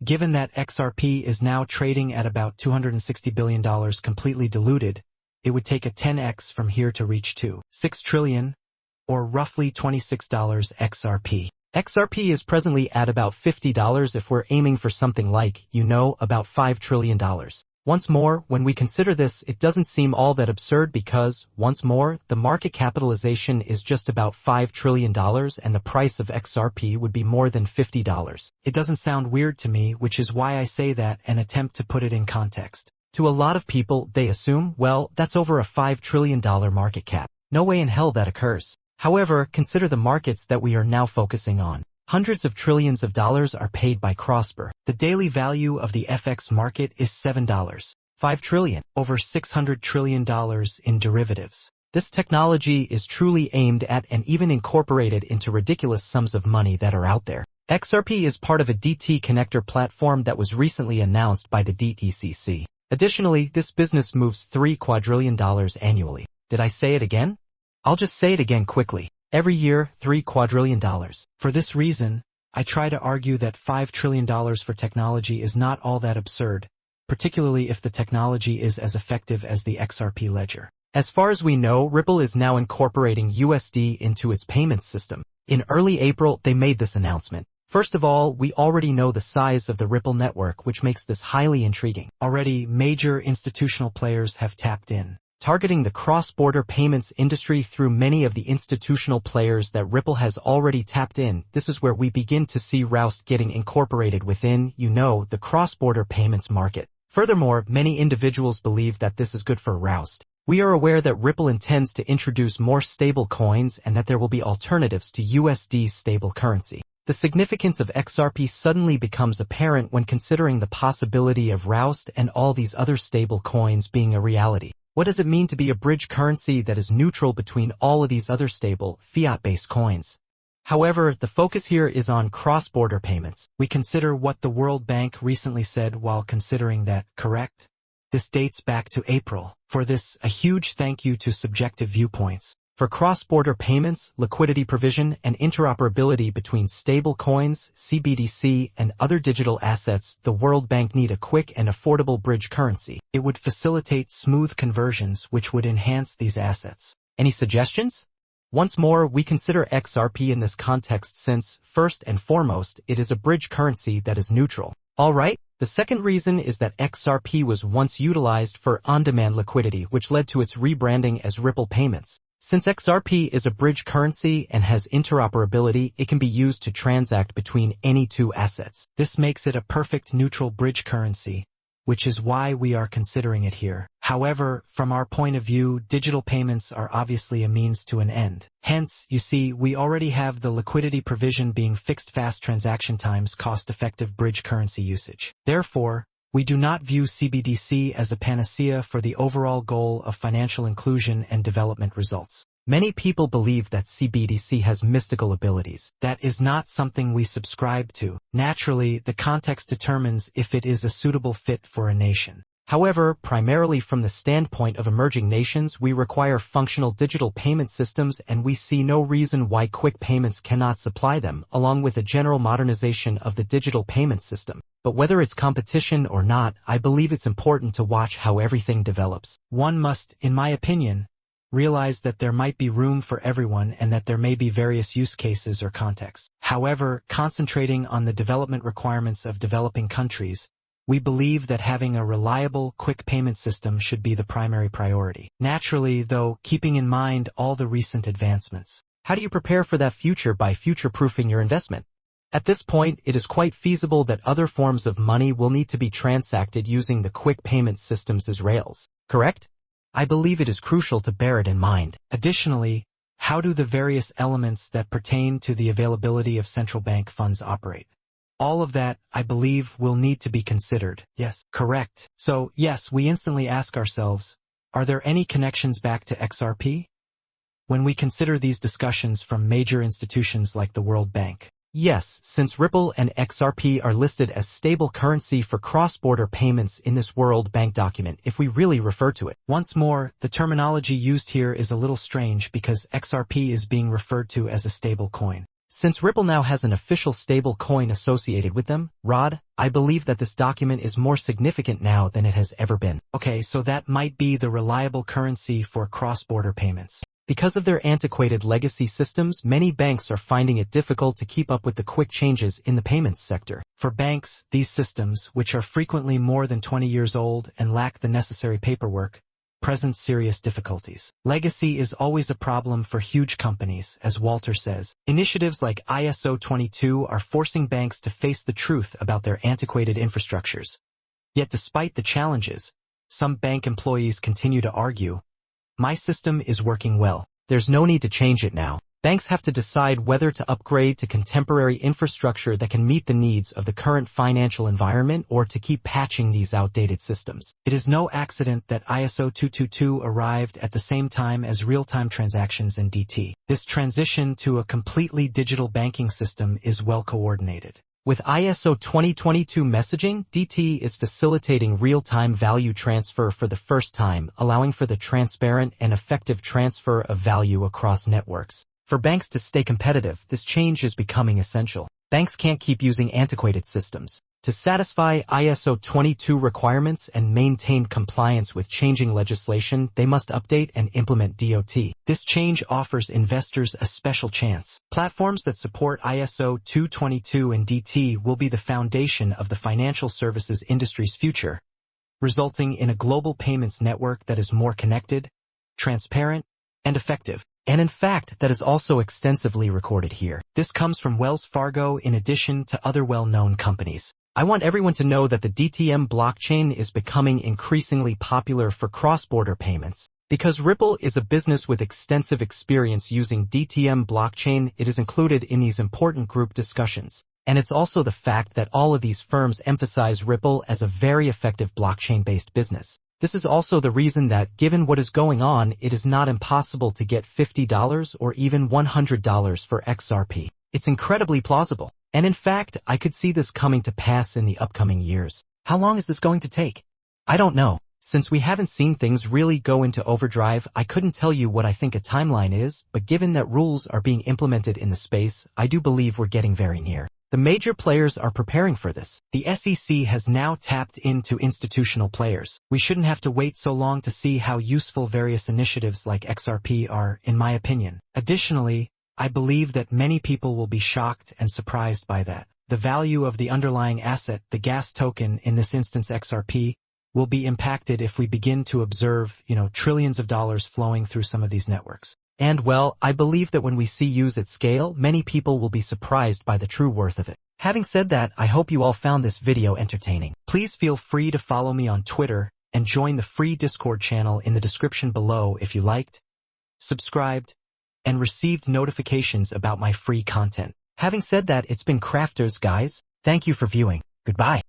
Given that XRP is now trading at about $260 billion completely diluted, it would take a 10x from here to reach $6 trillion, or roughly $26 XRP. XRP is presently at about $50 if we're aiming for something like, about $5 trillion. Once more, when we consider this, it doesn't seem all that absurd because, once more, the market capitalization is just about $5 trillion and the price of XRP would be more than $50. It doesn't sound weird to me, which is why I say that and attempt to put it in context. To a lot of people, they assume, well, that's over a $5 trillion market cap. No way in hell that occurs. However, consider the markets that we are now focusing on. Hundreds of trillions of dollars are paid by cross-border. The daily value of the FX market is $7. 5 trillion, over $600 trillion in derivatives. This technology is truly aimed at and even incorporated into ridiculous sums of money that are out there. XRP is part of a DT connector platform that was recently announced by the DTCC. Additionally, this business moves $3 quadrillion annually. Did I say it again? I'll just say it again quickly. Every year, $3 quadrillion. For this reason, I try to argue that $5 trillion for technology is not all that absurd, particularly if the technology is as effective as the XRP ledger. As far as we know, Ripple is now incorporating USD into its payments system. In early April, they made this announcement. First of all, we already know the size of the Ripple network, which makes this highly intriguing. Already, major institutional players have tapped in, targeting the cross-border payments industry through many of the institutional players that Ripple has already tapped in. This is where we begin to see Roust getting incorporated within, the cross-border payments market. Furthermore, many individuals believe that this is good for Roust. We are aware that Ripple intends to introduce more stable coins and that there will be alternatives to USD's stable currency. The significance of XRP suddenly becomes apparent when considering the possibility of Roust and all these other stable coins being a reality. What does it mean to be a bridge currency that is neutral between all of these other stable, fiat-based coins? However, the focus here is on cross-border payments. We consider what the World Bank recently said while considering that, correct? This dates back to April. For this, a huge thank you to Subjective Viewpoints. For cross-border payments, liquidity provision, and interoperability between stable coins, CBDC, and other digital assets, the World Bank need a quick and affordable bridge currency. It would facilitate smooth conversions which would enhance these assets. Any suggestions? Once more, we consider XRP in this context since, first and foremost, it is a bridge currency that is neutral. Alright, the second reason is that XRP was once utilized for on-demand liquidity, which led to its rebranding as Ripple Payments. Since XRP is a bridge currency and has interoperability, it can be used to transact between any two assets. This makes it a perfect neutral bridge currency, which is why we are considering it here. However, from our point of view, digital payments are obviously a means to an end. Hence, you see, we already have the liquidity provision being fixed fast transaction times cost-effective bridge currency usage. Therefore, we do not view CBDC as a panacea for the overall goal of financial inclusion and development results. Many people believe that CBDC has mystical abilities. That is not something we subscribe to. Naturally, the context determines if it is a suitable fit for a nation. However, primarily from the standpoint of emerging nations, we require functional digital payment systems and we see no reason why quick payments cannot supply them, along with a general modernization of the digital payment system. But whether it's competition or not, I believe it's important to watch how everything develops. One must, in my opinion, realize that there might be room for everyone and that there may be various use cases or contexts. However, concentrating on the development requirements of developing countries, we believe that having a reliable, quick payment system should be the primary priority. Naturally, though, keeping in mind all the recent advancements. How do you prepare for that future by future-proofing your investment? At this point, it is quite feasible that other forms of money will need to be transacted using the quick payment systems as rails, correct? I believe it is crucial to bear it in mind. Additionally, how do the various elements that pertain to the availability of central bank funds operate? All of that, I believe, will need to be considered. Yes, correct. So, yes, we instantly ask ourselves, are there any connections back to XRP? When we consider these discussions from major institutions like the World Bank, yes, since Ripple and XRP are listed as stable currency for cross-border payments in this World Bank document, if we really refer to it. Once more, the terminology used here is a little strange because XRP is being referred to as a stable coin. Since Ripple now has an official stable coin associated with them, Rod, I believe that this document is more significant now than it has ever been. Okay, so that might be the reliable currency for cross-border payments. Because of their antiquated legacy systems, many banks are finding it difficult to keep up with the quick changes in the payments sector. For banks, these systems, which are frequently more than 20 years old and lack the necessary paperwork, present serious difficulties. Legacy is always a problem for huge companies, as Walter says. Initiatives like ISO 22 are forcing banks to face the truth about their antiquated infrastructures. Yet despite the challenges, some bank employees continue to argue, "My system is working well. There's no need to change it now." Banks have to decide whether to upgrade to contemporary infrastructure that can meet the needs of the current financial environment or to keep patching these outdated systems. It is no accident that ISO 222 arrived at the same time as real-time transactions in DT. This transition to a completely digital banking system is well coordinated. With ISO 2022 messaging, DT is facilitating real-time value transfer for the first time, allowing for the transparent and effective transfer of value across networks. For banks to stay competitive, this change is becoming essential. Banks can't keep using antiquated systems. To satisfy ISO 22 requirements and maintain compliance with changing legislation, they must update and implement DOT. This change offers investors a special chance. Platforms that support ISO 222 and DT will be the foundation of the financial services industry's future, resulting in a global payments network that is more connected, transparent, and effective. And in fact, that is also extensively recorded here. This comes from Wells Fargo in addition to other well-known companies. I want everyone to know that the DTM blockchain is becoming increasingly popular for cross-border payments. Because Ripple is a business with extensive experience using DTM blockchain, it is included in these important group discussions. And it's also the fact that all of these firms emphasize Ripple as a very effective blockchain-based business. This is also the reason that, given what is going on, it is not impossible to get $50 or even $100 for XRP. It's incredibly plausible. And in fact, I could see this coming to pass in the upcoming years. How long is this going to take? I don't know. Since we haven't seen things really go into overdrive, I couldn't tell you what I think a timeline is, but given that rules are being implemented in the space, I do believe we're getting very near. The major players are preparing for this. The SEC has now tapped into institutional players. We shouldn't have to wait so long to see how useful various initiatives like XRP are, in my opinion. Additionally, I believe that many people will be shocked and surprised by that. The value of the underlying asset, the gas token, in this instance XRP, will be impacted if we begin to observe, trillions of dollars flowing through some of these networks. And well, I believe that when we see use at scale, many people will be surprised by the true worth of it. Having said that, I hope you all found this video entertaining. Please feel free to follow me on Twitter and join the free Discord channel in the description below if you liked, subscribed, and received notifications about my free content. Having said that, it's been Crafters, guys. Thank you for viewing. Goodbye.